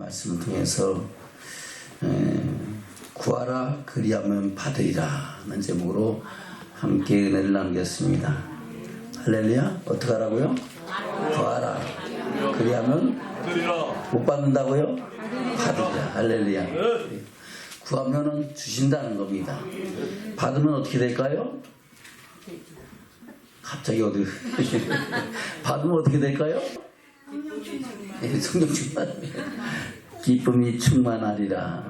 말씀을 통해서 구하라 그리하면 받으리라 하는 제목으로 함께 은혜를 남겼습니다. 할렐루야. 어떻게 하라고요? 구하라 그리하면 못 받는다고요? 받으리라. 할렐루야. 구하면은 주신다는 겁니다. 받으면 어떻게 될까요? 갑자기 어디 받으면 어떻게 될까요? 성령 충만. 기쁨이 충만하리라.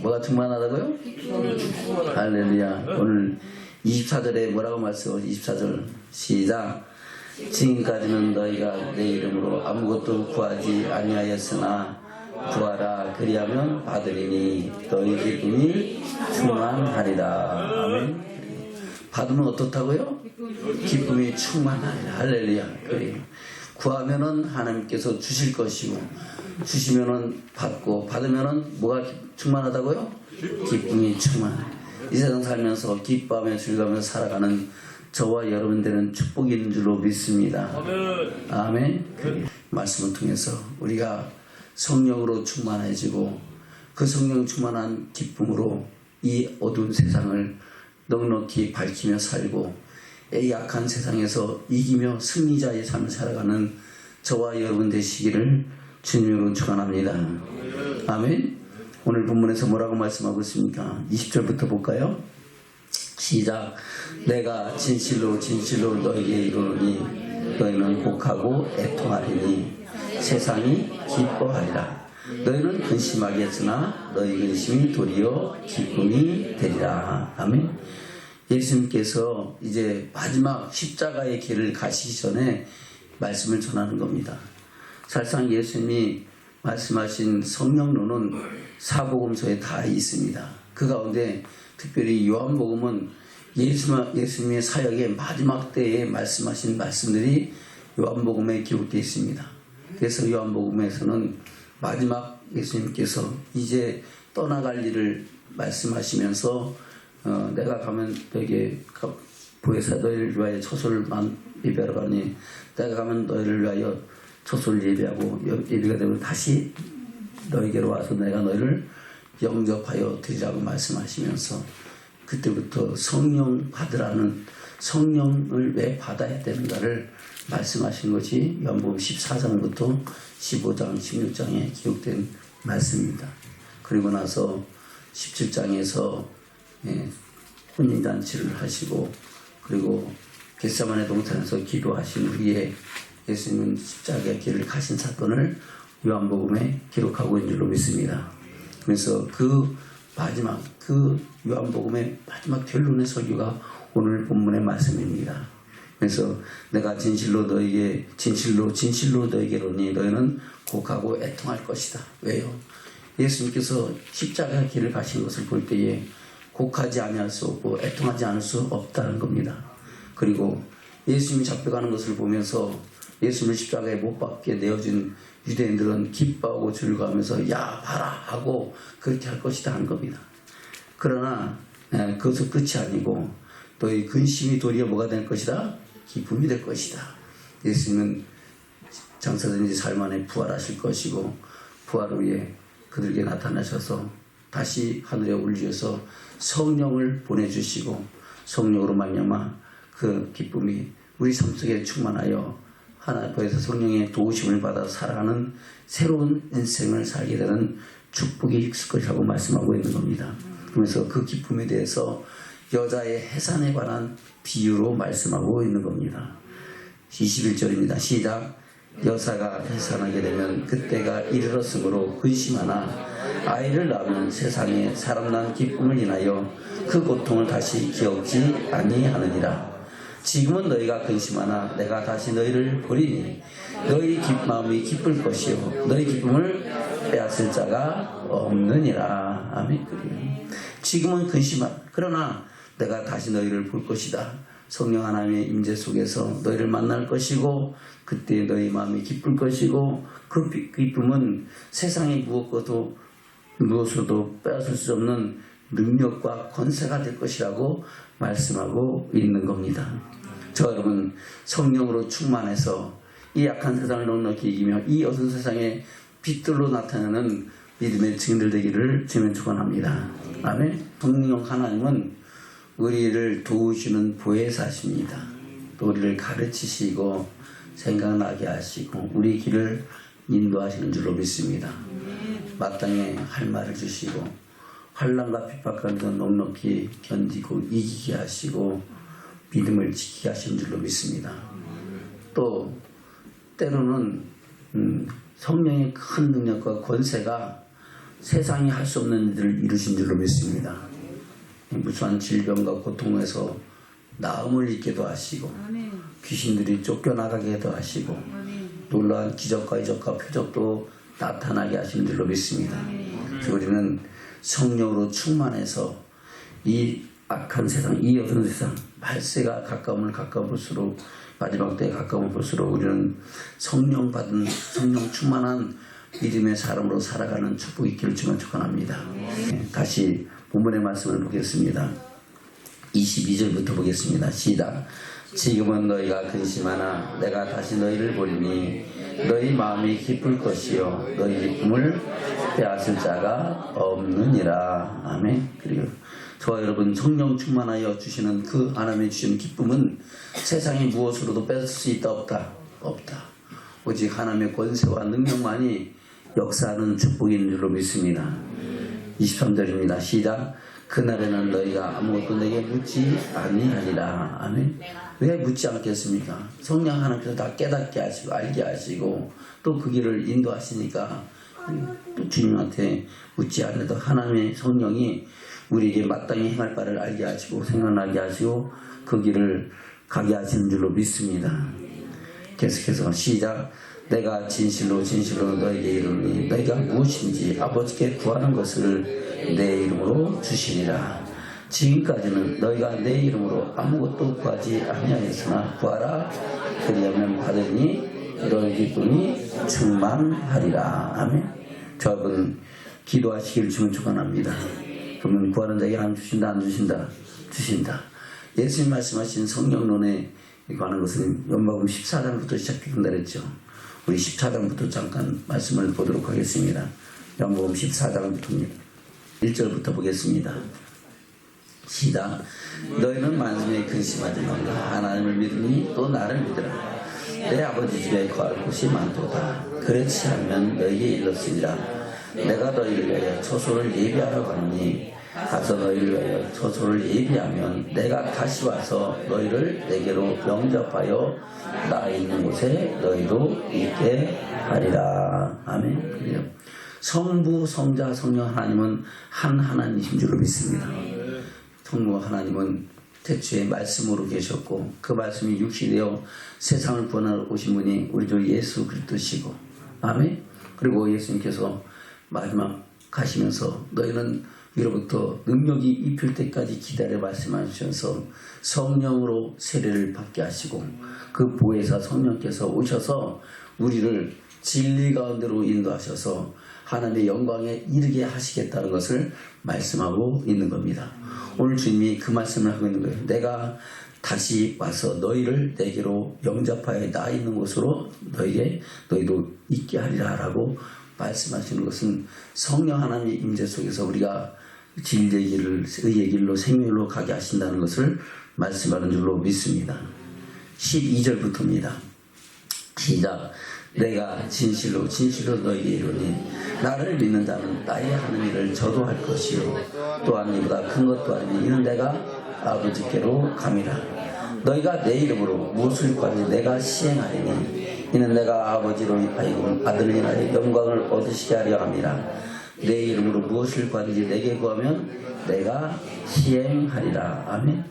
뭐가 충만하다고요? 할렐루야. 오늘 24절에 뭐라고 말씀하세요? 24절 시작. 지금까지는 너희가 내 이름으로 아무것도 구하지 아니하였으나 구하라 그리하면 받으리니 너희 기쁨이 충만하리라. 아멘. 받으면 어떻다고요? 기쁨이 충만하리라. 할렐루야. 그래요. 구하면은 하나님께서 주실 것이고, 주시면은 받고, 받으면은 뭐가 충만하다고요? 기쁨이 충만해. 이 세상 살면서 기뻐하며 즐거우며 살아가는 저와 여러분들은 축복이 있는 줄로 믿습니다. 아멘. 그 말씀을 통해서 우리가 성령으로 충만해지고 그 성령 충만한 기쁨으로 이 어두운 세상을 넉넉히 밝히며 살고 이 약한 세상에서 이기며 승리자의 삶을 살아가는 저와 여러분 되시기를 주님으로 축원합니다. 아멘. 오늘 본문에서 뭐라고 말씀하고 있습니까? 20절부터 볼까요? 시작. 내가 진실로 진실로 너에게 이르노니 너희는 곡하고 애통하리니 세상이 기뻐하리라. 너희는 근심하겠으나 너희 근심이 도리어 기쁨이 되리라. 아멘. 예수님께서 이제 마지막 십자가의 길을 가시기 전에 말씀을 전하는 겁니다. 사실상 예수님이 말씀하신 성령론은 사복음서에 다 있습니다. 그 가운데 특별히 요한복음은 예수님의 사역의 마지막 때에 말씀하신 말씀들이 요한복음에 기록되어 있습니다. 그래서 요한복음에서는 마지막 예수님께서 이제 떠나갈 일을 말씀하시면서 내가 가면 너에게 보혜사 너희를 위하여 처소를 예비하러 가니 내가 가면 너희를 위하여 처소를 예비하고 예비가 되면 다시 너희에게로 와서 내가 너희를 영접하여 드리라고 말씀하시면서 그때부터 성령 받으라는 성령을 왜 받아야 되는가를 말씀하신 것이 요한복음 14장부터 15장, 16장에 기록된 말씀입니다. 그리고 나서 17장에서 혼인잔치를 하시고 그리고 겟세마네 동산에서 기도하신 후에 예수님은 십자가의 길을 가신 사건을 요한복음에 기록하고 있는 줄로 믿습니다. 그래서 그 마지막 그 요한복음의 마지막 결론의 설교가 오늘 본문의 말씀입니다. 그래서 내가 진실로 너에게로니 너희는 곡하고 애통할 것이다. 왜요? 예수님께서 십자가의 길을 가신 것을 볼 때에 곡하지 아니할 수 없고 애통하지 않을 수 없다는 겁니다. 그리고 예수님이 잡혀가는 것을 보면서 예수님을 십자가에 못 박게 내어준 유대인들은 기뻐하고 즐거워하면서 야 봐라 하고 그렇게 할 것이다 하는 겁니다. 그러나 그것은 끝이 아니고 또 이 근심이 도리어 뭐가 될 것이다? 기쁨이 될 것이다. 예수님은 장사된 지 사흘 만에 부활하실 것이고 부활 후에 그들에게 나타나셔서 다시 하늘에 올리셔서 성령을 보내주시고 성령으로 말미암아 그 기쁨이 우리 삶 속에 충만하여 하나님께서 성령의 도우심을 받아 살아가는 새로운 인생을 살게 되는 축복이 있을 것이라고 말씀하고 있는 겁니다. 그러면서 그 기쁨에 대해서 여자의 해산에 관한 비유로 말씀하고 있는 겁니다. 21절입니다. 시작. 여사가 해산하게 되면 그때가 이르렀으므로 근심하나 아이를 낳으면 세상에 사람 난 기쁨을 인하여 그 고통을 다시 기억지 아니하느니라. 지금은 너희가 근심하나 내가 다시 너희를 보리니 너희 마음이 기쁠 것이요 너희 기쁨을 빼앗을 자가 없느니라. 아멘. 지금은 근심하나 그러나 내가 다시 너희를 볼 것이다. 성령 하나님의 임재 속에서 너희를 만날 것이고 그때 너희 마음이 기쁠 것이고 그 기쁨은 세상의 무엇으로도 빼앗을 수 없는 능력과 권세가 될 것이라고 말씀하고 있는 겁니다. 저 여러분 성령으로 충만해서 이 약한 세상을 넉넉히 이기며 이 어두운 세상에 빛들로 나타나는 믿음의 증인들 되기를 주님 축원합니다. 아멘. 성령 하나님은 우리를 도우시는 보혜사십니다. 또 우리를 가르치시고 생각나게 하시고 우리 길을 인도하시는 줄로 믿습니다. 마땅히 할 말을 주시고 환난과 핍박 가운데 넉넉히 견디고 이기게 하시고 믿음을 지키게 하시는 줄로 믿습니다. 또 때로는 성령의 큰 능력과 권세가 세상이 할 수 없는 일들을 이루신 줄로 믿습니다. 무수한 질병과 고통에서 나음을 입게도 하시고 귀신들이 쫓겨나가게도 하시고 놀라운 기적과 이적과 표적도 나타나게 하시는 줄로 믿습니다. 우리는 성령으로 충만해서 이 악한 세상, 이 어두운 세상, 말세가 가까우면 가까울수록 마지막 때에 가까우면 볼수록 우리는 성령 받은 성령 충만한 믿음의 사람으로 살아가는 축복이 있기를 주만 축원합니다. 다시 본문의 말씀을 보겠습니다. 22절부터 보겠습니다. 시작. 지금은 너희가 근심하나 내가 다시 너희를 보리니 너희 마음이 기쁠 것이요 너희 기쁨을 빼앗을 자가 없느니라. 아멘. 그리고 저와 여러분 성령 충만하여 주시는 그 하나님의 주시는 기쁨은 세상의 무엇으로도 뺏을 수 있다 없다? 없다. 오직 하나님의 권세와 능력만이 역사하는 축복이 있는 줄로 믿습니다. 23절입니다. 시작. 그날에는 너희가 아무것도 내게 묻지 아니하리라. 아멘. 왜 묻지 않겠습니까? 성령 하나님께서 다 깨닫게 하시고 알게 하시고 또 그 길을 인도하시니까 또 주님한테 묻지 않아도 하나님의 성령이 우리에게 마땅히 행할 바를 알게 하시고 생각나게 하시고 그 길을 가게 하시는 줄로 믿습니다. 계속해서 시작. 내가 진실로 진실로 너에게 이르노니 너희가 무엇인지 아버지께 구하는 것을 내 이름으로 주시리라. 지금까지는 너희가 내 이름으로 아무것도 구하지 아니하였으나 구하라. 그리하면 받으니 너희 기쁨이 충만하리라. 아멘. 저분 기도하시기를 주면 축원합니다. 그러면 구하는 자에게 안 주신다 안 주신다? 주신다. 예수님 말씀하신 성령론에 관한 것은 요한복음 14장부터 시작된다 그랬죠. 우리 14장부터 잠깐 말씀을 보도록 하겠습니다. 요한복음 14장부터입니다. 1절부터 보겠습니다. 시작. 너희는 만민에 근심하지 말라. 하나님을 믿으니 또 나를 믿으라. 내 아버지 집에 거할 곳이 많도다. 그렇지 않으면 너희에게 일렀으리라. 내가 너희를 위하여 처소를 예비하라고 하니 가서 너희를 위하여 처소를 예비하면 내가 다시 와서 너희를 내게로 영접하여 나 있는 곳에 너희도 있게 하리라. 아멘. 그래요. 성부, 성자, 성령 하나님은 한 하나님이신 줄로 믿습니다. 성부 하나님은 태초에 말씀으로 계셨고 그 말씀이 육신되어 세상을 구원하러 오신 분이 우리 주 예수 그리스도시고 아멘. 그리고 예수님께서 마지막 가시면서 너희는 위로부터 능력이 입힐 때까지 기다려 말씀하시면서 성령으로 세례를 받게 하시고 그 보혜사 성령께서 오셔서 우리를 진리 가운데로 인도하셔서 하나님의 영광에 이르게 하시겠다는 것을 말씀하고 있는 겁니다. 오늘 주님이 그 말씀을 하고 있는 거예요. 내가 다시 와서 너희를 내게로 영접하여 나 있는 곳으로 너희도 있게 하리라 라고 말씀하시는 것은 성령 하나님의 임재 속에서 우리가 진리의 길을 의의 길로 생명으로 가게 하신다는 것을 말씀하는 줄로 믿습니다. 12절부터입니다. 시작. 내가 진실로 진실로 너희에게 이르니 나를 믿는 자는 나의 하는 일을 저도 할 것이요 또한 이보다 큰 것도 아니니 이는 내가 아버지께로 감이라. 너희가 내 이름으로 무엇을 구하든지 내가 시행하리니 이는 내가 아버지로 하여금 아들 인하여 영광을 얻으시게 하려 함이라. 내 이름으로 무엇을 구하든지 내게 구하면 내가 시행하리라. 아멘.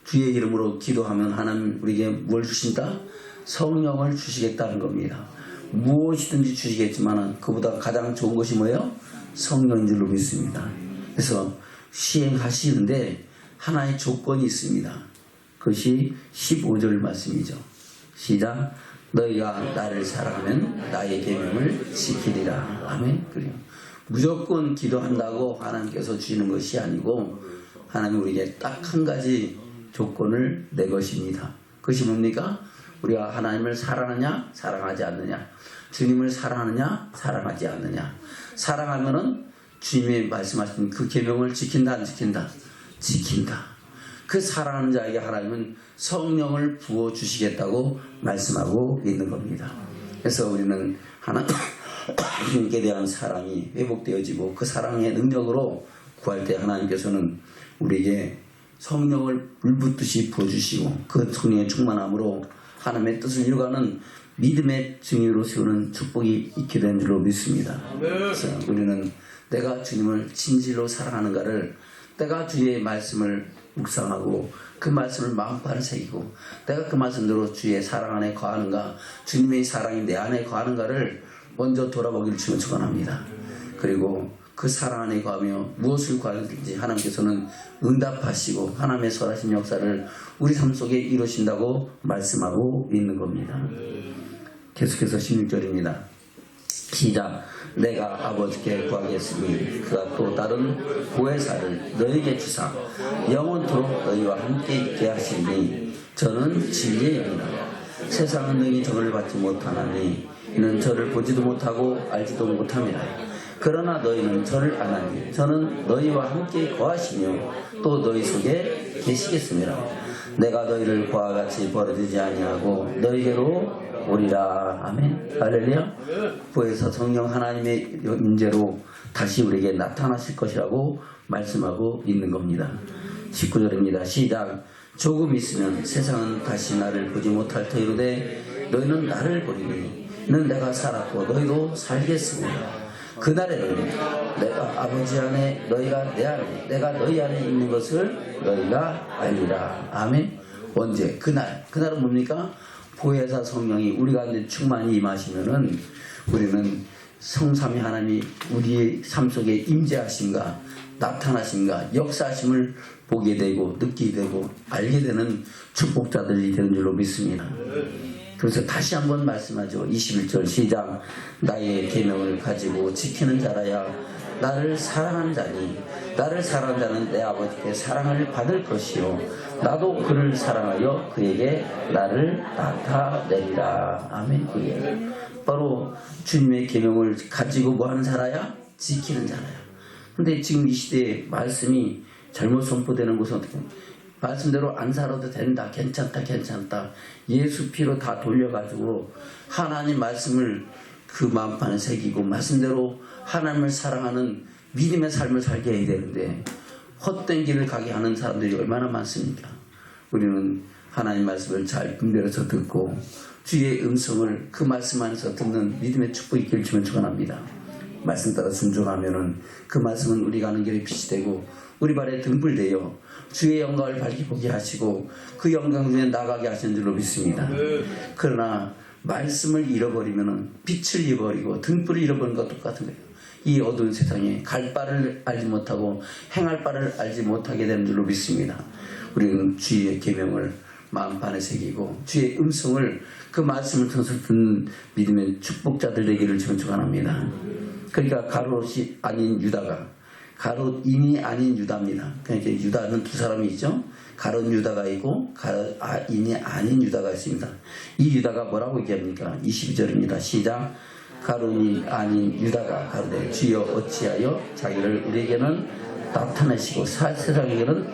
주의 이름으로 기도하면 하나님 우리에게 뭘 주신다? 성령을 주시겠다는 겁니다. 무엇이든지 주시겠지만 그보다 가장 좋은 것이 뭐예요? 성령인 줄로 믿습니다. 그래서 시행하시는데 하나의 조건이 있습니다. 그것이 15절 말씀이죠. 시작. 너희가 나를 사랑하면 나의 계명을 지키리라. 아멘. 그래요. 무조건 기도한다고 하나님께서 주시는 것이 아니고 하나님 우리에게 딱 한 가지 조건을 내 것입니다. 그것이 뭡니까? 우리가 하나님을 사랑하냐 사랑하지 않느냐, 주님을 사랑하느냐 사랑하지 않느냐. 사랑하면은 주님이 말씀하신 그 계명을 지킨다 안 지킨다? 지킨다. 그 사랑하는 자에게 하나님은 성령을 부어주시겠다고 말씀하고 있는 겁니다. 그래서 우리는 하나님께 대한 사랑이 회복되어지고 그 사랑의 능력으로 구할 때 하나님께서는 우리에게 성령을 불붙듯이 부어주시고 그 성령의 충만함으로 하나님의 뜻을 이루어가는 믿음의 증인으로 세우는 축복이 있게 된 줄로 믿습니다. 그래서 우리는 내가 주님을 진실로 사랑하는가를, 내가 주의 말씀을 묵상하고 그 말씀을 마음판에 새기고 내가 그 말씀대로 주의 사랑 안에 거하는가, 주님의 사랑이 내 안에 거하는가를 먼저 돌아보기를 주면 축원합니다. 그리고 그 사랑 안에 거하며 무엇을 구하든지 하나님께서는 응답하시고 하나님의 선하신 역사를 우리 삶 속에 이루신다고 말씀하고 있는 겁니다. 계속해서 16절입니다. 시작. 내가 아버지께 구하겠으니 그가 또 다른 보혜사를 너희에게 주사 영원토록 너희와 함께 있게 하시니 저는 진리의 영이라. 세상은 능히 저를 받지 못하나니 이는 저를 보지도 못하고 알지도 못함이라. 그러나 너희는 저를 아나니 저는 너희와 함께 거하시며 또 너희 속에 계시겠습니다. 내가 너희를 그와 같이 버려두지 아니하고 너희에게로 오리라. 아멘. 할렐루야. 보혜사 성령 하나님의 임재로 다시 우리에게 나타나실 것이라고 말씀하고 있는 겁니다. 19절입니다. 시작. 조금 있으면 세상은 다시 나를 보지 못할 터이로되 너희는 나를 보리니 이는 내가 살았고 너희도 살겠습니다. 그날에는 내가 아버지 안에 너희가 내 안에 내가 너희 안에 있는 것을 너희가 알리라. 아멘. 언제? 그날은 뭡니까? 보혜사 성령이 우리 가운데 충만히 임하시면은 우리는 성삼위 하나님이 우리의 삶 속에 임재하심과 나타나심과 역사하심을 보게 되고 느끼게 되고 알게 되는 축복자들이 되는 줄로 믿습니다. 그래서 다시 한번 말씀하죠. 21절 시작. 나의 계명을 가지고 지키는 자라야 나를 사랑하는 자니 나를 사랑하는 자는 내 아버지께 사랑을 받을 것이요 나도 그를 사랑하여 그에게 나를 나타내리라. 아멘. 그게 바로 주님의 계명을 가지고 뭐하는 자라야? 지키는 자라야. 근데 지금 이 시대에 말씀이 잘못 선포되는 것은 어떻게 말씀대로 안 살아도 된다, 괜찮다 예수 피로 다 돌려가지고 하나님 말씀을 그 마음판에 새기고 말씀대로 하나님을 사랑하는 믿음의 삶을 살게 해야 되는데 헛된 길을 가게 하는 사람들이 얼마나 많습니까? 우리는 하나님 말씀을 잘 분별해서 듣고 주의 음성을 그 말씀 안에서 듣는 믿음의 축복이 있기를 주면 축원합니다. 말씀 따라 순종하면은 그 말씀은 우리가 가는 길에 빛이 되고 우리 발에 등불 되어 주의 영광을 밝히 보게 하시고 그 영광 중에 나가게 하시는 줄로 믿습니다. 그러나 말씀을 잃어버리면은 빛을 잃어버리고 등불을 잃어버리는 것과 똑같은 거예요. 이 어두운 세상에 갈 바를 알지 못하고 행할 바를 알지 못하게 되는 줄로 믿습니다. 우리는 주의 계명을 마음판에 새기고 주의 음성을 그 말씀을 통해서 듣는 믿음의 축복자들 되기를 축원합니다. 그러니까 가롯이 아닌 유다가 가롯인이 아닌 유다입니다. 그러니까 유다는 두 사람이 있죠. 가롯 유다가 있고 가롯인이 아닌 유다가 있습니다. 이 유다가 뭐라고 얘기합니까? 22절입니다. 시작. 가롯이 아닌 유다가 가로되 주여 어찌하여 자기를 우리에게는 나타내시고 세상에게는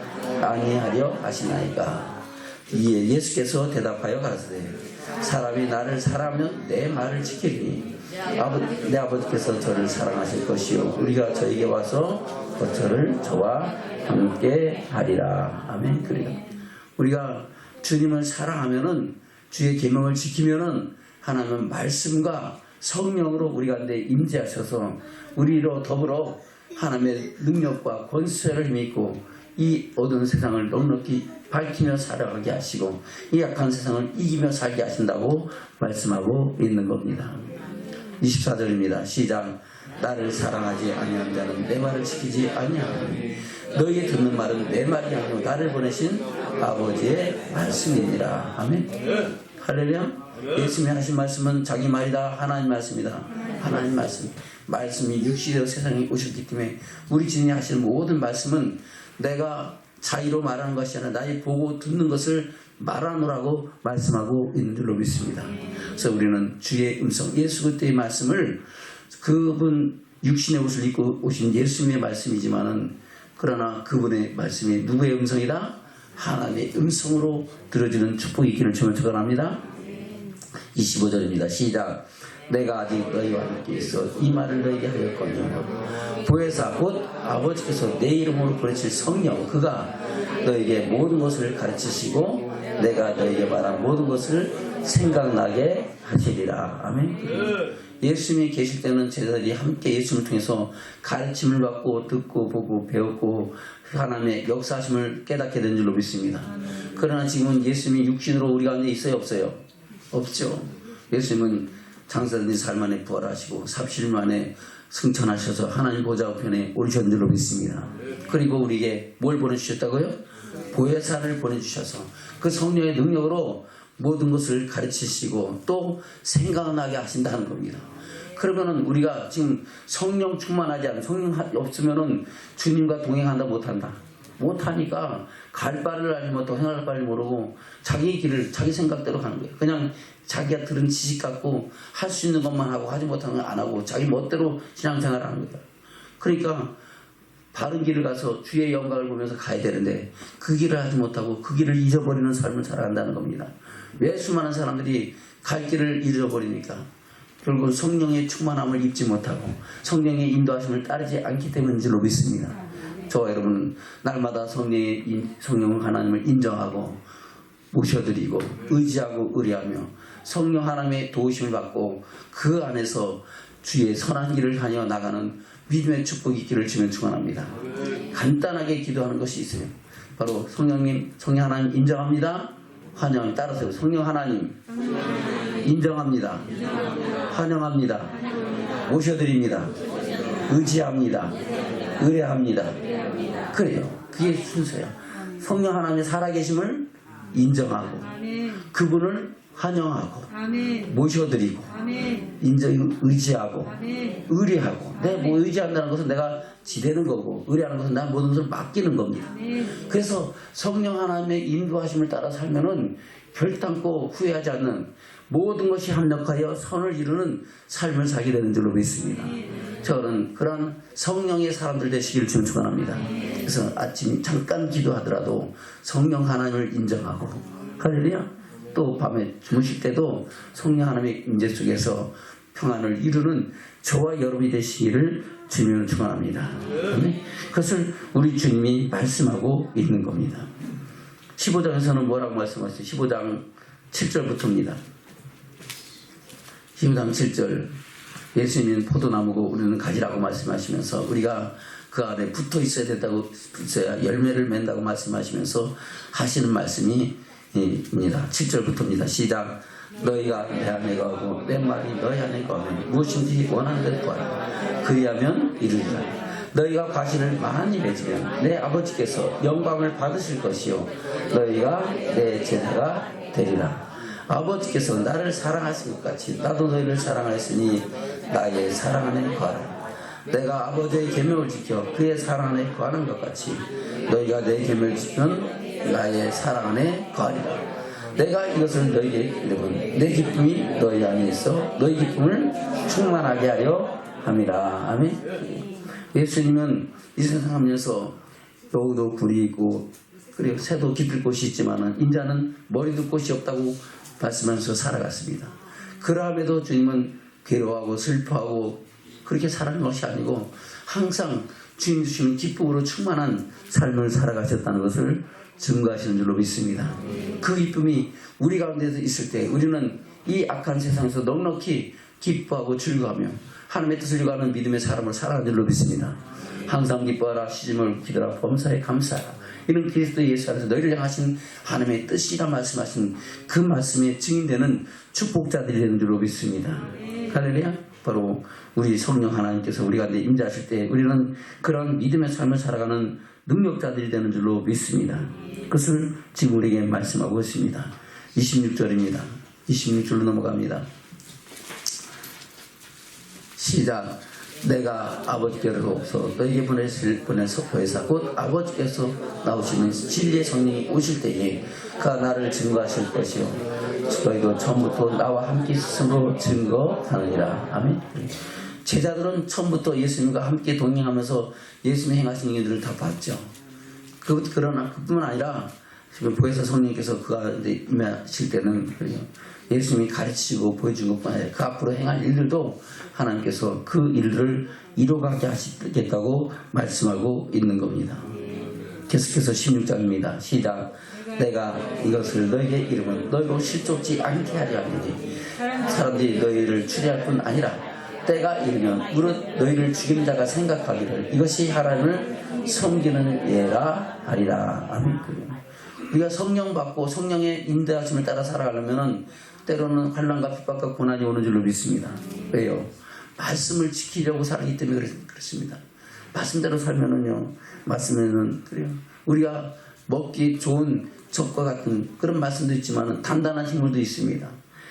아니하려 하시나이까. 이에 예수께서 대답하여 가라사대 사람이 나를 사랑하면 내 말을 지키리니 내 아버지께서 저를 사랑하실 것이요 우리가 저에게 와서 저를 저와 함께 하리라. 아멘. 그러니까 우리가 주님을 사랑하면은 주의 계명을 지키면은 하나님은 말씀과 성령으로 우리 가운데 임재하셔서 우리로 더불어 하나님의 능력과 권세를 힘입고 이 어두운 세상을 넉넉히 밝히며 살아가게 하시고 이 약한 세상을 이기며 살게 하신다고 말씀하고 있는 겁니다. 24절입니다. 시작. 나를 사랑하지 아니하는 자는 내 말을 지키지 아니하니 너희의 듣는 말은 내 말이 아니고 나를 보내신 아버지의 말씀이니라. 아멘. 할렐루야. 예수님이 하신 말씀은 자기 말이다. 하나님 말씀이다. 하나님 말씀. 말씀이 육시되어 세상에 오셨기 때문에 우리 주님이 하시는 모든 말씀은 내가 자의로 말하는 것이 아니라 나의 보고 듣는 것을 말하노라고 말씀하고 있는 줄로 믿습니다. 그래서 우리는 주의 음성, 예수 그리스도의 말씀을 그분 육신의 옷을 입고 오신 예수님의 말씀이지만은 그러나 그분의 말씀이 누구의 음성이다? 하나님의 음성으로 들어지는 축복이 있기를 주면 축원합니다. 25절입니다. 시작. 내가 아직 너희와 함께 있어 이 말을 너희에게 하였거니와 보혜사 곧 아버지께서 내 이름으로 보내실 성령 그가 너희에게 모든 것을 가르치시고 내가 너희에게 말한 모든 것을 생각나게 하시리라. 아멘. 예수님이 계실 때는 제자들이 함께 예수님을 통해서 가르침을 받고 듣고 보고 배웠고 하나님의 역사하심을 깨닫게 된 줄로 믿습니다. 그러나 지금은 예수님이 육신으로 우리 가운데 있어요? 없어요? 없죠. 예수님은 장사된 지 4일 만에 부활하시고 30일 만에 승천하셔서 하나님 보좌 우편에 오르신 줄로 믿습니다. 그리고 우리에게 뭘 보내주셨다고요? 보혜사를 보내주셔서 그 성령의 능력으로 모든 것을 가르치시고 또 생각나게 하신다는 겁니다. 그러면은 우리가 지금 성령 충만하지 않은 성령 없으면은 주님과 동행한다 못한다. 못하니까 갈 바를 알지 못하고 행할 바를 모르고 자기 길을 자기 생각대로 가는 거예요. 그냥 자기가 들은 지식 갖고 할 수 있는 것만 하고 하지 못하는 건 안 하고 자기 멋대로 신앙생활을 하는 거예요. 그러니까 바른 길을 가서 주의 영광을 보면서 가야 되는데 그 길을 하지 못하고 그 길을 잊어버리는 삶을 살아간다는 겁니다. 왜 수많은 사람들이 갈 길을 잃어버리니까 결국은 성령의 충만함을 입지 못하고 성령의 인도하심을 따르지 않기 때문인 줄로 믿습니다. 저와 여러분은 날마다 성령 하나님을 인정하고 모셔드리고 의지하고 의뢰하며 성령 하나님의 도우심을 받고 그 안에서 주의 선한 길을 하여 나가는 믿음의 축복이 있기를 주면 축원합니다. 간단하게 기도하는 것이 있어요. 바로 성령 하나님 인정합니다. 환영. 따라서 성령 하나님 인정합니다. 환영합니다. 모셔드립니다. 의지합니다. 의뢰합니다. 그래요. 그게 순서예요. 성령 하나님의 살아계심을 인정하고 그분을 환영하고 모셔드리고 의지하고 의뢰하고 내가 뭐 의지한다는 것은 내가 지대는 거고 의뢰하는 것은 나 모든 것을 맡기는 겁니다. 그래서 성령 하나님의 인도하심을 따라 살면은 결단코 후회하지 않는 모든 것이 합력하여 선을 이루는 삶을 살게 되는 줄로 믿습니다. 저는 그런 성령의 사람들 되시길 축원합니다. 그래서 아침 잠깐 기도하더라도 성령 하나님을 인정하고 할렐루야. 또 밤에 주무실 때도 성령 하나님의 임재 속에서 평안을 이루는 저와 여러분이 되시기를 주님을 축원합니다. 그것을 우리 주님이 말씀하고 있는 겁니다. 15장에서는 뭐라고 말씀하셨어요? 15장 7절부터입니다. 15장 7절 예수님은 포도나무고 우리는 가지라고 말씀하시면서 우리가 그 안에 붙어 있어야 된다고 붙어야 열매를 맺는다고 말씀하시면서 하시는 말씀이 입니다. 7절부터입니다. 시작. 너희가 내 안에 거하고 내 말이 너희 안에 거하면 무엇인지 원하는 대로 구하라. 그리하면 이루리라. 너희가 과실을 많이 맺으면 내 아버지께서 영광을 받으실 것이요 너희가 내 제자가 되리라. 아버지께서 나를 사랑하신 것 같이 나도 너희를 사랑하였으니 나의 사랑 안에 거하라. 내가 아버지의 계명을 지켜 그의 사랑 안에 거하는 것 같이 너희가 내 계명을 지키면 나의 사랑 안에 거하리라. 내가 이것을 너희에게 이르면 내 기쁨이 너희 안에 있어 너희 기쁨을 충만하게 하려 함이라. 아멘. 예수님은 이 세상 하면서 여우도 굴이 있고 그리고 새도 깃들 곳이 있지만은 인자는 머리도 곳이 없다고 말씀하면서 살아갔습니다. 그러함에도 주님은 괴로워하고 슬퍼하고 그렇게 살아가는 것이 아니고 항상 주님 주시는 기쁨으로 충만한 삶을 살아가셨다는 것을 증거하시는 줄로 믿습니다. 그 기쁨이 우리 가운데서 있을 때 우리는 이 악한 세상에서 넉넉히 기뻐하고 즐거워하며 하나님의 뜻을 이루어가는 믿음의 사람을 살아가는 줄로 믿습니다. 항상 기뻐하라 시짐을 기도하라 범사에 감사하라. 이는 그리스도 예수 안에서 너희를 향하신 하나님의 뜻이라 말씀하신 그 말씀에 증인되는 축복자들이 되는 줄로 믿습니다. 할렐루야. 바로 우리 성령 하나님께서 우리 가운데 임재하실 때 우리는 그런 믿음의 삶을 살아가는 능력자들이 되는 줄로 믿습니다. 그것을 지금 우리에게 말씀하고 있습니다. 26절입니다. 26절로 넘어갑니다. 시작. 내가 아버지께로서 너희에게 보내서 보혜사 곧 아버지께서 나오시는 진리의 성령이 오실 때에 그가 나를 증거하실 것이요 너희도 처음부터 나와 함께 있음으로 증거하느니라. 아멘. 제자들은 처음부터 예수님과 함께 동행하면서 예수님이 행하신 일들을 다 봤죠. 그러나 그뿐만 아니라 지금 보혜사 성령님께서 그가 이제 임하실 때는 예수님이 가르치시고 보여준 것뿐 아니라 그 앞으로 행할 일들도 하나님께서 그 일들을 이루어가게 하시겠다고 말씀하고 있는 겁니다. 계속해서 16장입니다. 시작. 내가 이것을 너에게 이름은 너희로 실족지 않게 하려 하니 사람들이 너희를 추리할 뿐 아니라 때가 이르면 무릇 너희를 죽인 자가 생각하기를 이것이 하나님을 섬기는 예라 하리라. 아멘. 우리가 성령 받고 성령의 인도하심을 따라 살아가려면 때로는 환난과 핍박과 고난이 오는 줄로 믿습니다. 왜요? 말씀을 지키려고 살기 때문에 그렇습니다. 말씀대로 살면은요, 말씀에는 그래요. 우리가 먹기 좋은 젖과 같은 그런 말씀도 있지만 단단한 식물도 있습니다.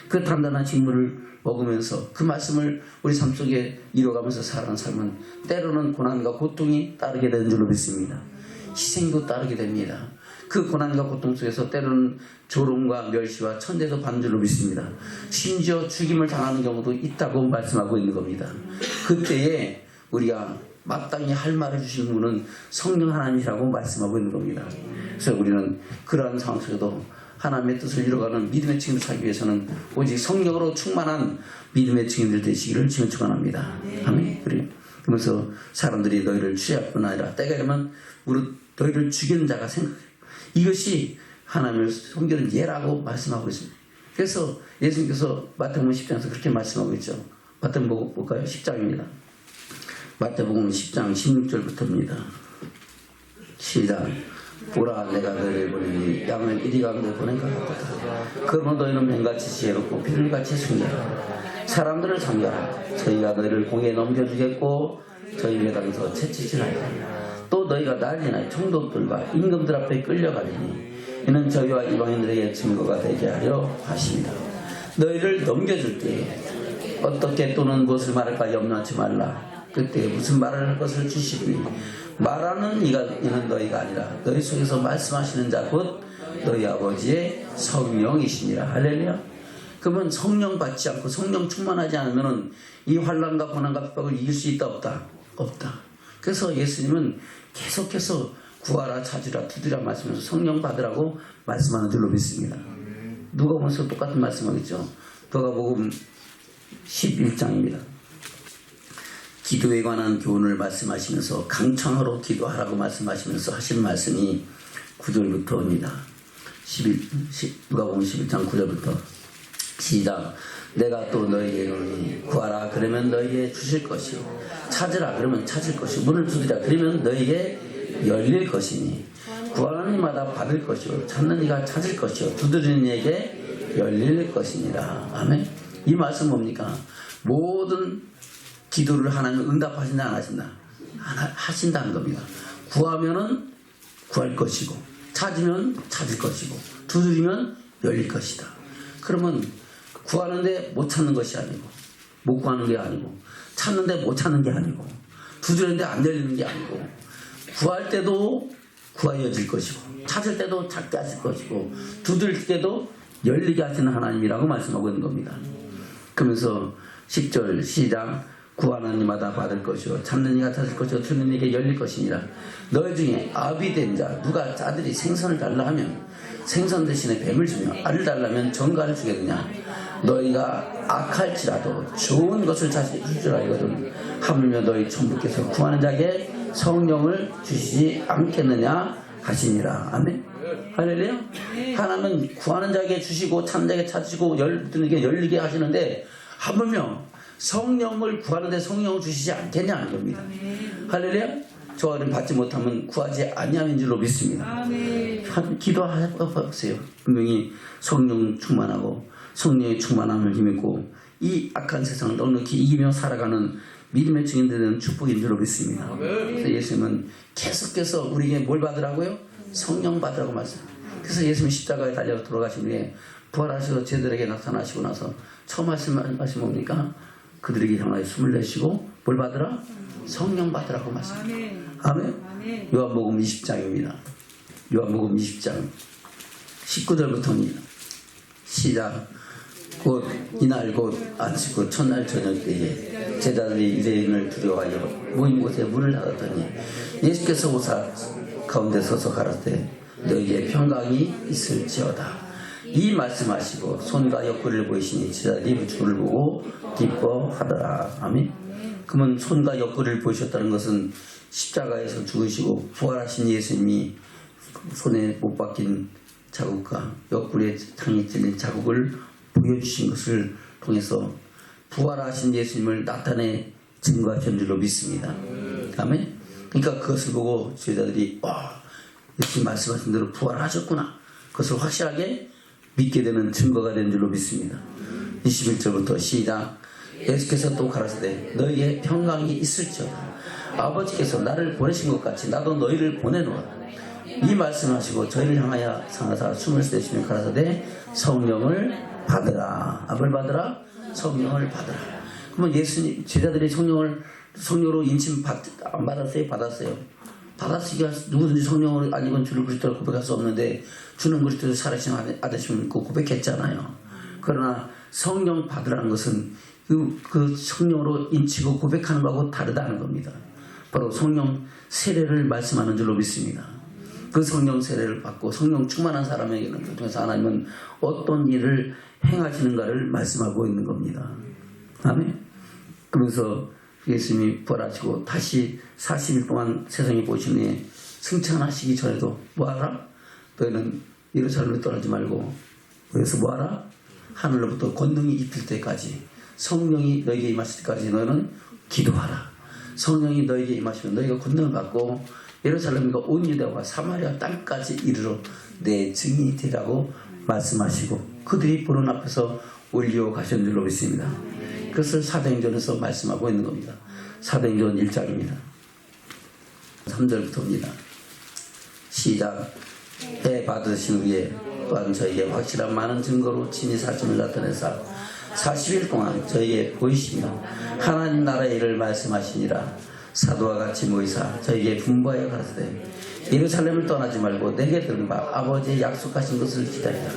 그 단단한 식물을 먹으면서 그 말씀을 우리 삶 속에 이뤄가면서 살아가는 삶은 때로는 고난과 고통이 따르게 되는 줄로 믿습니다. 희생도 따르게 됩니다. 그 고난과 고통 속에서 때로는 조롱과 멸시와 천대도 받는 줄로 믿습니다. 심지어 죽임을 당하는 경우도 있다고 말씀하고 있는 겁니다. 그때에 우리가 마땅히 할 말을 주신 분은 성령 하나님이라고 말씀하고 있는 겁니다. 그래서 우리는 그러한 상황 속에도 하나님의 뜻을 이뤄가는 믿음의 증인을 살기 위해서는 오직 성령으로 충만한 믿음의 증인들 되시기를 주님 축원합니다. 아멘. 그래요. 그러면서 사람들이 너희를 취할 뿐 아니라 때가 이르면 무릇 너희를 죽이는 자가 생각해. 이것이 하나님을 섬기는 예라고 말씀하고 있습니다. 그래서 예수님께서 마태복음 10장에서 그렇게 말씀하고 있죠. 마태복음 볼까요? 10장입니다. 마태복음 10장 16절부터입니다. 시작. 보라 내가 너희를 보내니 양을 이리 가운데 보낸 것 같다. 그러면 너희는 맹같이 지혜롭고 비둘기같이 순결하라. 사람들을 섬겨라. 저희가 너희를 공에 넘겨주겠고 저희 회당에서 채찍질하리라. 또 너희가 난리나 총독들과 임금들 앞에 끌려가리니 이는 저희와 이방인들에게 증거가 되게 하려 하십니다. 너희를 넘겨줄 때에 어떻게 또는 무엇을 말할까 염려하지 말라. 그때 무슨 말을 할 것을 주시니 말하는 이는 너희가 아니라 너희 속에서 말씀하시는 자 곧 너희 아버지의 성령이시니라. 할렐루야. 그러면 성령 받지 않고 성령 충만하지 않으면 이 환난과 고난과 핍박을 이길 수 있다 없다? 없다. 그래서 예수님은 계속해서 구하라 찾으라 두드리라 말씀하면서 성령 받으라고 말씀하는 줄로 믿습니다. 누가복음에서 똑같은 말씀하겠죠. 누가복음 11장입니다. 기도에 관한 교훈을 말씀하시면서 강창으로 기도하라고 말씀하시면서 하신 말씀이 9절부터입니다. 누가복음 11장 9절부터 시작. 내가 또 너희에게 이르노니 구하라 그러면 너희에게 주실 것이요 찾으라 그러면 찾을 것이요 문을 두드리라 그러면 너희에게 열릴 것이니 구하는 이마다 받을 것이요 찾는 이가 찾을 것이요 두드리는 이에게 열릴 것이니라. 아멘. 이 말씀 뭡니까? 모든 기도를 하나님 응답하신다 안 하신다? 하신다는 겁니다. 구하면은 구할 것이고 찾으면 찾을 것이고 두드리면 열릴 것이다. 그러면 구하는데 못 찾는 것이 아니고 못 구하는 게 아니고 찾는데 못 찾는 게 아니고 두드리는데 안 열리는 게 아니고 구할 때도 구하여질 것이고 찾을 때도 찾게 하실 것이고 두드릴 때도 열리게 하시는 하나님이라고 말씀하고 있는 겁니다. 그러면서 10절 시작. 구하는 이마다 받을 것이요 찾는 이가 찾을 것이요 두드리는 이에게 열릴 것이니라. 너희 중에 아비 된 자 누가 아들이 생선을 달라 하면 생선 대신에 뱀을 주며 알을 달라면 정갈을 주겠느냐. 너희가 악할지라도 좋은 것을 자신이 줄 줄 알거든 하물며 너희 천부께서 구하는 자에게 성령을 주시지 않겠느냐 하시니라. 아멘. 할렐루야. 하나님은 구하는 자에게 주시고 찾는 자에게 찾으시고 열리게 하시는데 하물며 성령을 구하는데 성령을 주시지 않겠냐 하는 겁니다. 할렐루야. 저를 받지 못하면 구하지 아니하는 줄로 믿습니다. 기도하세요. 분명히 성령 충만하고 성령의 충만함을 힘입고 이 악한 세상을 넉넉히 이기며 살아가는 믿음의 증인들은 축복인 줄로 믿습니다. 그래서 예수님은 계속해서 우리에게 뭘 받으라고요? 성령 받으라고 말씀합니다. 그래서 예수님이 십자가에 달려 돌아가신 후에 부활하셔서 제들에게 나타나시고 나서 처음 말씀하신 뭡니까? 그들에게 향하여 숨을 내쉬고 뭘 받으라? 성령 받으라고 말씀합니다. 아멘. 요한복음 20장입니다. 요한복음 20장 19절부터입니다. 시작. 곧 이날 곧 아침 곧 첫날 저녁 때에 제자들이 유대인을 두려워하여 모인 곳에 문을 닫았더니 예수께서 오사 가운데 서서 가라사대 너희에게 평강이 있을지어다. 이 말씀하시고 손과 옆구리를 보이시니 제자들이 주를 보고 기뻐하더라. 아멘. 그러면 손과 옆구리를 보이셨다는 것은 십자가에서 죽으시고 부활하신 예수님이 손에 못 박힌 자국과 옆구리에 창이 찔린 자국을 보여주신 것을 통해서 부활하신 예수님을 나타내 증거하신 줄로 믿습니다. 아멘. 그러니까 그것을 보고 제자들이 와, 예수님 말씀하신 대로 부활하셨구나. 그것을 확실하게 믿게 되는 증거가 된 줄로 믿습니다. 21절부터 시작. 예수께서 또 가라사대 너희의 평강이 있을지어다. 아버지께서 나를 보내신 것 같이 나도 너희를 보내노라. 이 말씀하시고 저희를 향하여 상하사 숨을 쉬시며 가라사대 성령을 받으라. 뭘 받으라? 성령을 받으라. 그러면 예수님 제자들이 성령으로 인침 안 받았어요? 받았어요. 받았으니까 누구든지 성령을 아니건 주를 그리스도로 고백할 수 없는데 주는 그리스도를 살아계신 아들이심을 믿고 고백했잖아요. 그러나 성령 받으라는 것은 그 성령으로 인치고 고백하는 것하고 다르다는 겁니다. 바로 성령 세례를 말씀하는 줄로 믿습니다. 그 성령 세례를 받고 성령 충만한 사람에게는 그 통해서 하나님은 어떤 일을 행하시는가를 말씀하고 있는 겁니다. 아멘. 그러면서 예수님이 부활하시고 다시 40일 동안 세상에 보신 후에 승천하시기 전에도 뭐하라? 너희는 예루살렘을 떠나지 말고 그래서 뭐하라? 하늘로부터 권능이 입힐 때까지 성령이 너희에게 임하실 때까지 너희는 기도하라. 성령이 너희에게 임하시면 너희가 권능을 받고 예루살렘과 온 유대와 사마리아 땅까지 이르러 내 증인이 되라고 말씀하시고 그들이 보는 앞에서 올리어 가신 줄로 믿습니다. 그것을 사도행전에서 말씀하고 있는 겁니다. 사도행전 1장입니다. 3절부터입니다. 시작. 해 받으신 후에 또한 저에게 확실한 많은 증거로 친히 사심을 나타내사 40일 동안 저에게 보이시며 하나님 나라의 일을 말씀하시니라. 사도와 같이 모이사 저에게 분부하여 가라사대 예루살렘을 떠나지 말고 내게 들은 바 아버지의 약속하신 것을 기다리라.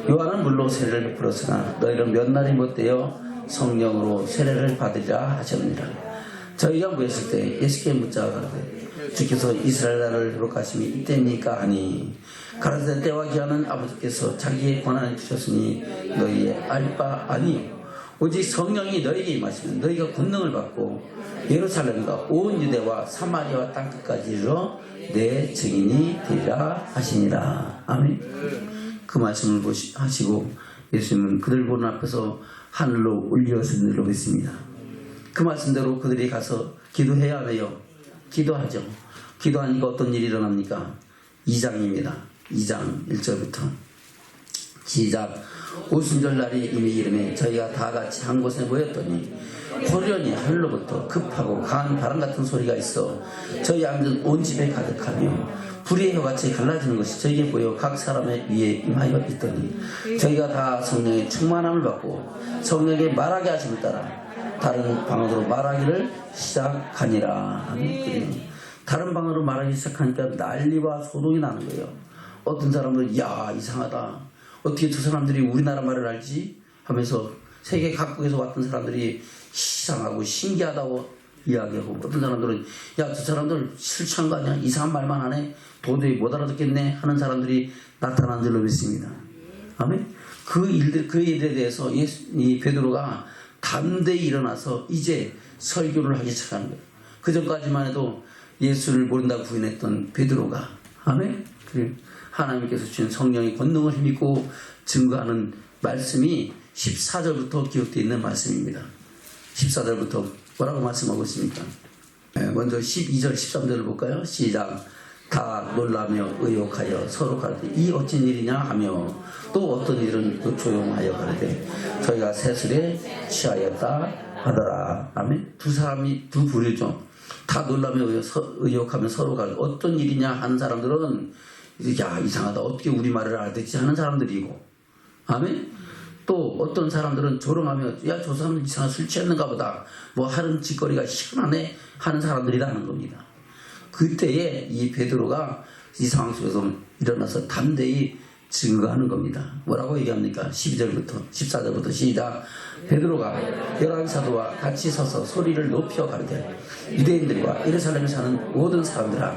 요한은 물로 세례를 베풀었으나 너희는 몇 날이 못되어 성령으로 세례를 받으리라 하셨느니라. 저희가 모였을 때 예수께 묻자 가라사대 주께서 이스라엘 나라를 회복하심이 이때입니까 하니 가라사대 때와 기한은 아버지께서 자기의 권한을 주셨으니 너희의 알 바 아니요 오직 성령이 너희에게 임하시면 너희가 권능을 받고 예루살렘과 온 유대와 사마리아와 땅끝까지 이르러 내 증인이 되리라 하시니라. 아멘. 그 말씀을 하시고 예수님은 그들 보는 앞에서 하늘로 올리어진 줄로 믿습니다. 그 말씀대로 그들이 가서 기도해야 하네요. 기도하죠. 기도하니까 어떤 일이 일어납니까? 2장입니다. 2장 1절부터 시작. 오순절 날이 이미 이름에 저희가 다 같이 한 곳에 모였더니 호련히 하늘로부터 급하고 강한 바람 같은 소리가 있어 저희 앉은 온 집에 가득하며 불의 혀같이 갈라지는 것이 저희에게 보여 각 사람의 위에 임하여 있더니 저희가 다 성령의 충만함을 받고 성령에게 말하게 하심을 따라 다른 방언으로 말하기를 시작하니라. 다른 방언으로 말하기 시작하니까 난리와 소동이 나는 거예요. 어떤 사람들은 야 이상하다. 어떻게 저 사람들이 우리나라 말을 알지? 하면서 세계 각국에서 왔던 사람들이 이상하고 신기하다고 이야기하고 어떤 사람들은 야 저 사람들 술 취한 거 아니야? 이상한 말만 하네? 도저히 못 알아듣겠네? 하는 사람들이 나타난 줄로 믿습니다. 아멘? 그 일에 대해서 이 베드로가 담대히 일어나서 이제 설교를 하기 시작하는 거예요. 그 전까지만 해도 예수를 모른다고 부인했던 베드로가 아멘? 하나님께서 주신 성령의 권능을 힘입고 증거하는 말씀이 14절부터 기록되어 있는 말씀입니다. 14절부터 뭐라고 말씀하고 있습니까? 먼저 12절 13절을 볼까요? 시작. 다 놀라며 의혹하여 서로 가르되 이 어쩐 일이냐 하며 또 어떤 일은 또 조용하여 가르되 저희가 새술에 취하였다 하더라. 아멘. 두 부류죠. 다 놀라며 의혹하며 서로 가르되 어떤 일이냐 하는 사람들은 야 이상하다 어떻게 우리 말을 알아듣지 하는 사람들이고 아멘. 또 어떤 사람들은 조롱하며 야 저 사람은 이상한 술 취했는가 보다 뭐 하는 짓거리가 희한하네 하는 사람들이라는 겁니다. 그때에 이 베드로가 이 상황 속에서 일어나서 담대히 증거하는 겁니다. 뭐라고 얘기합니까? 12절부터 14절부터 시작. 베드로가 11사도와 같이 서서 소리를 높여 가르되 유대인들과 예루살렘에 사는 모든 사람들아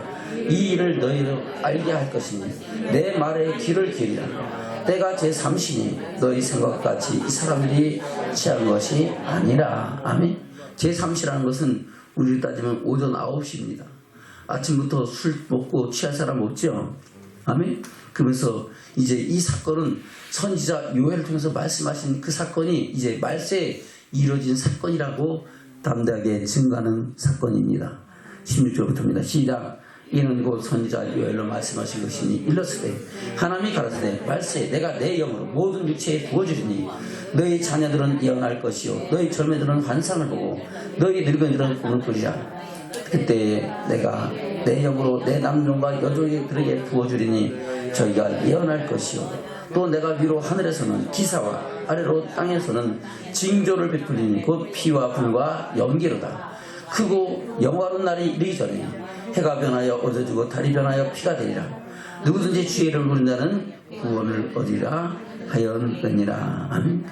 이 일을 너희로 알게 할 것이니 내 말에 귀를 기울이라. 때가 제3시니 너희 생각같이 이 사람들이 취한 것이 아니라. 아멘. 제3시라는 것은 우리로 따지면 오전 9시입니다. 아침부터 술 먹고 취할 사람 없죠? 아멘. 그러면서 이제 이 사건은 선지자 요엘을 통해서 말씀하신 그 사건이 이제 말세에 이루어진 사건이라고 담대하게 증거하는 사건입니다. 16절부터입니다. 시작. 이는 곧 선지자 요엘로 말씀하신 것이니 일렀으되 하나님이 가라사대 말세에 내가 내 영으로 모든 육체에 부어주리니 너희 자녀들은 예언할 것이요 너희 젊은이들은 환상을 보고 너희 늙은이들은 꿈을 꾸리라. 그때 내가 내 영으로 내 남종과 여종이 그에게 부어주리니 저희가 예언할 것이요 또 내가 위로 하늘에서는 기사와 아래로 땅에서는 징조를 베풀리니 곧 피와 불과 연기로다. 크고 영화로운 날이 이르기 전에 해가 변하여 어두워지고 달이 변하여 피가 되리라. 누구든지 주의 이름을 부른 자는 구원을 얻으리라 하였느니라. 아멘.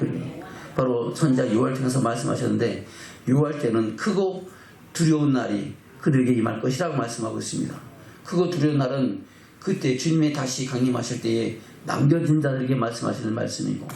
바로 선지자 요엘 통해서 말씀하셨는데 요엘 때는 크고 두려운 날이 그들에게 임할 것이라고 말씀하고 있습니다. 크고 두려운 날은 그때 주님이 다시 강림하실 때에 남겨진 자들에게 말씀하시는 말씀이고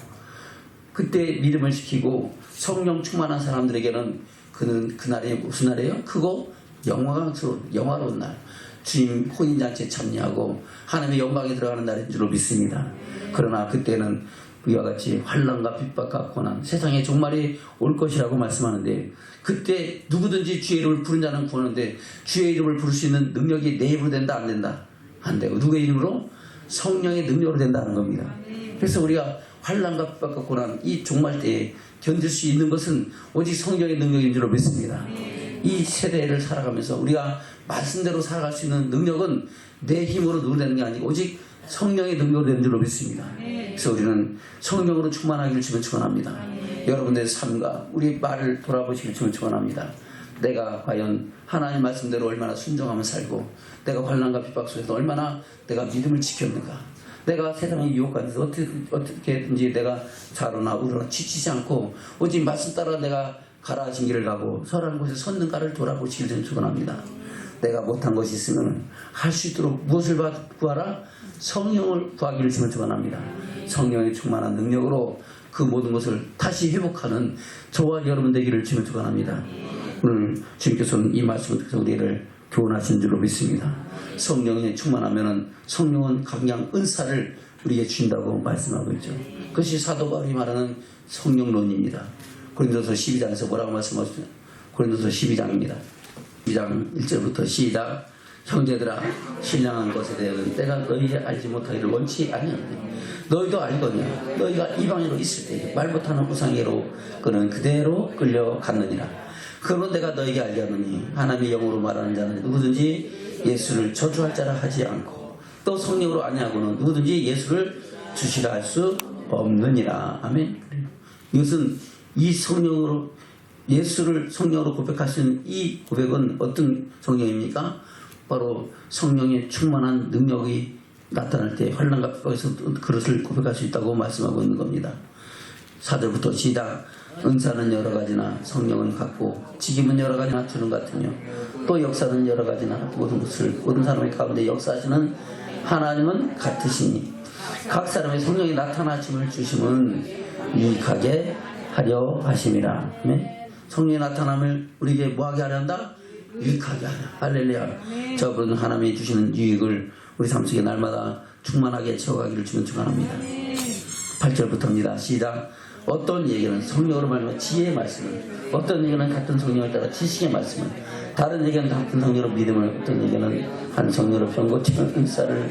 그때 믿음을 지키고 성령 충만한 사람들에게는 그는 그날이 무슨 날이에요? 크고 영화로운 날, 주님 혼인잔치에 참여하고 하나님의 영광에 들어가는 날인 줄로 믿습니다. 그러나 그때는 이와 같이 환난과 핍박과 고난, 세상의 종말이 올 것이라고 말씀하는데 그때 누구든지 주의 이름을 부른 자는 구하는데 주의 이름을 부를 수 있는 능력이 내 입으로 된다 안 된다? 안 되고 누구의 이름으로? 성령의 능력으로 된다는 겁니다. 그래서 우리가 환난과 핍박과 고난 이 종말 때에 견딜 수 있는 것은 오직 성령의 능력인 줄로 믿습니다. 이 세대를 살아가면서 우리가 말씀대로 살아갈 수 있는 능력은 내 힘으로 누르는 게 아니고 오직 성령의 능력으로 되는 줄로 믿습니다. 그래서 우리는 성령으로 충만하기를 주면 축원합니다. 여러분들의 삶과 우리 말을 돌아보시길 주면 축원합니다. 내가 과연 하나님 말씀대로 얼마나 순종하며 살고 내가 환난과 핍박 속에서 얼마나 내가 믿음을 지켰는가. 내가 세상의 유혹 가운데서 어떻게든지 내가 좌로나 우로나 지치지 않고 오직 말씀 따라 내가 가라앉은 길을 가고 설하는 곳에 섰는가를 돌아보시길 좀 축원합니다. 내가 못한 것이 있으면 할 수 있도록 무엇을 구하라? 성령을 구하기를 주면 축원합니다. 성령의 충만한 능력으로 그 모든 것을 다시 회복하는 저와 여러분 되기를 주면 축원합니다. 오늘 주님께서는 이 말씀을 통해서 우리를 교훈하신 줄로 믿습니다. 성령이 충만하면 성령은 각양 은사를 우리에게 주신다고 말씀하고 있죠. 그것이 사도 바울이 말하는 성령론입니다. 고린도서 12장에서 뭐라고 말씀하시죠? 고린도서 12장입니다. 12장 1절부터 시작. 형제들아 신령한 것에 대해서는 때가 너희가 알지 못하기를 원치 아니하는데 너희도 알거니와 너희가 이방인으로 있을 때 말 못하는 우상에로 그는 그대로 끌려갔느니라. 그러므로 내가 너희에게 알게 하노니 하나님의 영으로 말하는 자는 누구든지 예수를 저주할 자라 하지 않고 또 성령으로 아니하고는 누구든지 예수를 주시라 할 수 없느니라. 아멘. 이것은 이 성령으로 예수를 성령으로 고백할 수 있는 이 고백은 어떤 성령입니까? 바로 성령의 충만한 능력이 나타날 때 환난과 핍박에서 그것을 고백할 수 있다고 말씀하고 있는 겁니다. 4절부터 시작. 은사는 여러 가지나 성령은 같고 직임은 여러 가지나 주는 같으며 또 역사는 여러 가지나 모든 사람의 가운데 역사하시는 하나님은 같으시니 각 사람의 성령이 나타나심을 주심은 유익하게 하려 하심이라. 네? 성령의 나타남을 우리에게 뭐하게 하려 한다? 유익하게 하려. 할렐루야. 저분은 하나님이 주시는 유익을 우리 삶 속에 날마다 충만하게 채워가기를 주면 축원합니다. 8절부터입니다. 시작. 어떤 얘기는 성령으로 말하면 지혜의 말씀을, 어떤 얘기는 같은 성령을 따라 지식의 말씀을, 다른 얘기는 같은 성령으로 믿음을, 어떤 얘기는 한 성령으로 병고치는 은사를,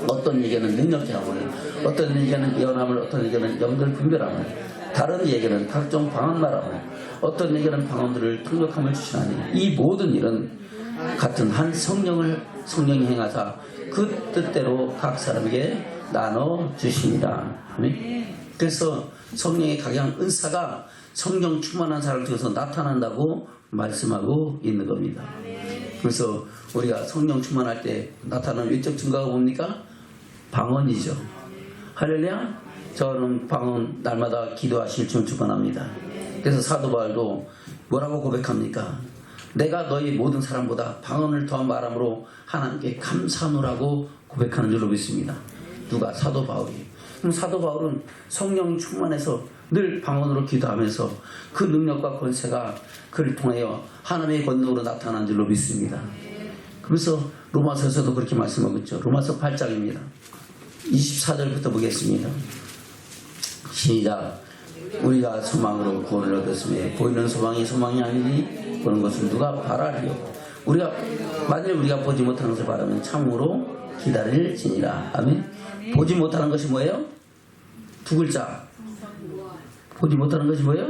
어떤 얘기는 능력의 학원을, 어떤 얘기는 예언함을, 어떤 얘기는 영들 분별함을, 다른 얘기는 각종 방언 말함을, 어떤 얘기는 방언들을 통역함을 주시나니 이 모든 일은 같은 한 성령이 행하사 그 뜻대로 각 사람에게 나눠 주십니다. 아멘. 그래서 성령의 각양 은사가 성령 충만한 사람을 통해서 나타난다고 말씀하고 있는 겁니다. 그래서 우리가 성령 충만할 때 나타나는 외적 증거가 뭡니까? 방언이죠. 할렐루야. 저는 방언 날마다 기도하실 줄 축원합니다. 그래서 사도 바울도 뭐라고 고백합니까? 내가 너희 모든 사람보다 방언을 더한 말함으로 하나님께 감사하노라고 고백하는 줄로 믿습니다. 누가? 사도 바울이. 그럼 사도 바울은 성령 충만해서 늘 방언으로 기도하면서 그 능력과 권세가 그를 통하여 하나님의 권능으로 나타난 줄로 믿습니다. 그래서 로마서에서도 그렇게 말씀하고 있죠. 로마서 8장입니다. 24절부터 보겠습니다. 시작. 우리가 소망으로 구원을 얻었으며 보이는 소망이 아니니 보는 것은 누가 바라리요. 만일 우리가 보지 못하는 것을 바라면 참으로 기다릴지니라. 아멘. 보지 못하는 것이 뭐예요? 두 글자. 보지 못하는 것이 뭐예요?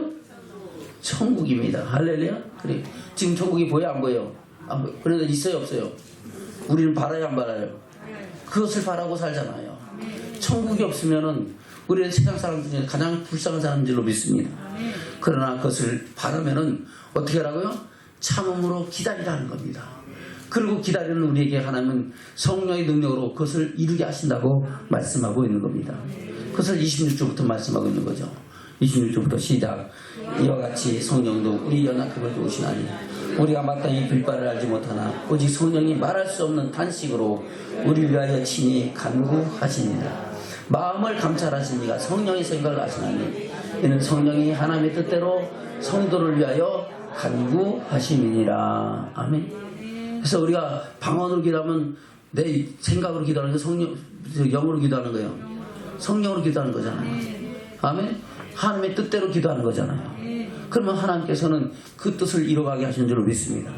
천국입니다. 할렐루야. 그래. 지금 천국이 보여 안 보여? 안 보여. 그런데 있어요 없어요? 우리는 바라요 안 바라요? 그것을 바라고 살잖아요. 천국이 없으면은 우리는 세상 사람들 중에 가장 불쌍한 사람인 줄로 믿습니다. 그러나 그것을 바라면은 어떻게 하라고요? 참음으로 기다리라는 겁니다. 그리고 기다리는 우리에게 하나님은 성령의 능력으로 그것을 이루게 하신다고 말씀하고 있는 겁니다. 그것을 26절부터 말씀하고 있는 거죠. 26절부터 시작. 이와 같이 성령도 우리 연약함을 도우시나니 우리가 마땅히 빌바를 알지 못하나 오직 성령이 말할 수 없는 탄식으로 우리를 위하여 친히 간구하시니라. 마음을 감찰하신 이가 성령의 생각을 아시나니 이는 성령이 하나님의 뜻대로 성도를 위하여 간구하심이니라. 아멘. 그래서 우리가 방언으로 기도하면 내 생각으로 기도하는 거 성령, 영으로 기도하는 거예요. 성령으로 기도하는 거잖아요. 아멘. 하나님의 뜻대로 기도하는 거잖아요. 그러면 하나님께서는 그 뜻을 이루어가게 하시는 줄로 믿습니다.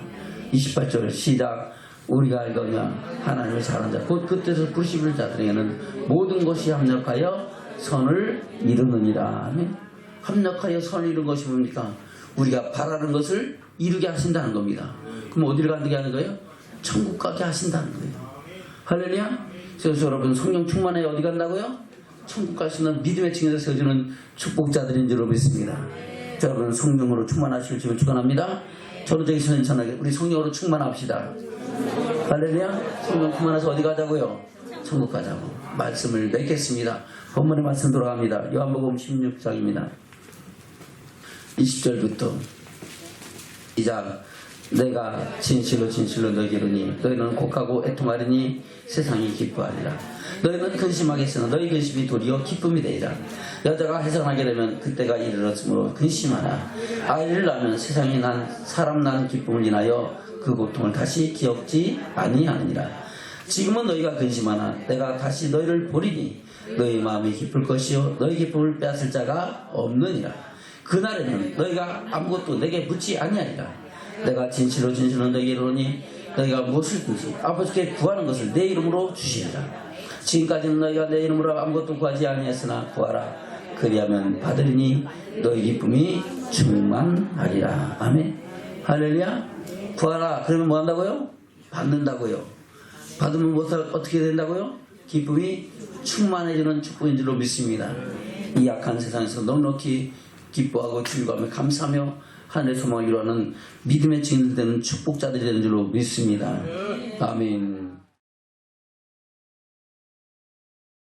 28절 시작. 우리가 알거냐 하나님을 사랑하는 자 곧 그 뜻을 부르시는 자들에게는 모든 것이 합력하여 선을 이루느니라. 아멘. 합력하여 선을 이루는 것이 뭡니까? 우리가 바라는 것을 이루게 하신다는 겁니다. 그럼 어디를 가게 하는 거예요? 천국 가게 하신다는 거예요. 할렐루야. 그래서 여러분 성령 충만해 어디 간다고요? 천국 갈 수 있는 믿음의 층에서 세워주는 축복자들인 줄로 믿습니다. 자, 여러분 성령으로 충만하실 줄을 축원합니다. 저도 저기 서는 전하게 우리 성령으로 충만합시다. 할렐루야. 성령 충만해서 어디 가자고요? 천국 가자고. 말씀을 맺겠습니다. 본문의 말씀 돌아갑니다. 요한복음 16장입니다. 20절부터 시작. 내가 진실로 너희에게 이르니 너희는 곡하고 애통하리니 세상이 기뻐하리라. 너희는 근심하겠으나 너희 근심이 도리어 기쁨이 되리라. 여자가 해산하게 되면 그때가 이르렀으므로 근심하라. 아이를 낳으면 세상이 사람 낳은 기쁨을 인하여 그 고통을 다시 기억지 아니하느니라. 지금은 너희가 근심하나 내가 다시 너희를 보리니 너희 마음이 기쁠 것이요 너희 기쁨을 빼앗을 자가 없느니라. 그날에는 너희가 아무것도 내게 묻지 아니하리라. 내가 진실로 너희에게 이르노니 너희가 무엇을든지 아버지께 구하는 것을 내 이름으로 주시리라. 지금까지는 너희가 내 이름으로 아무것도 구하지 아니했으나 구하라. 그리하면 받으리니 너희 기쁨이 충만하리라. 아멘. 할렐루야. 구하라. 그러면 뭐 한다고요? 받는다고요. 받으면 어떻게 된다고요? 기쁨이 충만해지는 축복인 줄로 믿습니다. 이 약한 세상에서 넉넉히 기뻐하고 즐거워하며 감사하며 하늘의 소망을 이루는 믿음의 증인되는 축복자들이 되는 줄로 믿습니다. 아멘.